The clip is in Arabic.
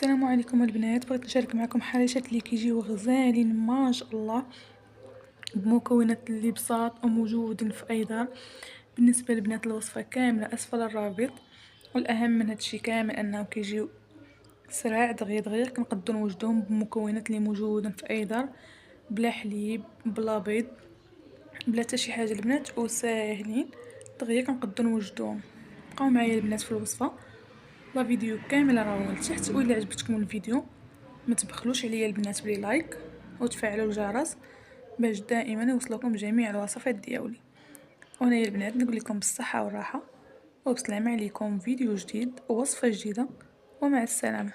السلام عليكم البنات، بغيت نشارك معكم حريشات اللي كيجيو غزالين ما شاء الله بمكونات اللي بساط وموجودين في اي دار. بالنسبه للبنات الوصفه كامله اسفل الرابط، والاهم من هادشي كامل انهم كيجيو سراع دغيا دغيا، كنقدروا نوجدوهم بمكونات اللي موجودين في اي دار، بلا حليب بلا بيض بلا حتى شي حاجه البنات، وساهلين دغيا كنقدروا نوجدوهم. بقاو معايا البنات في الوصفه، لا فيديو كامل راهو لتحت، واللي عجبتكم الفيديو ما تبخلوش عليا البنات بلي لايك وتفعلوا الجرس باش دائما يوصلكم جميع الوصفات ديالي. وهنايا البنات نقول لكم بالصحه والراحه وبسلامه عليكم، فيديو جديد ووصفه جديده، ومع السلامه.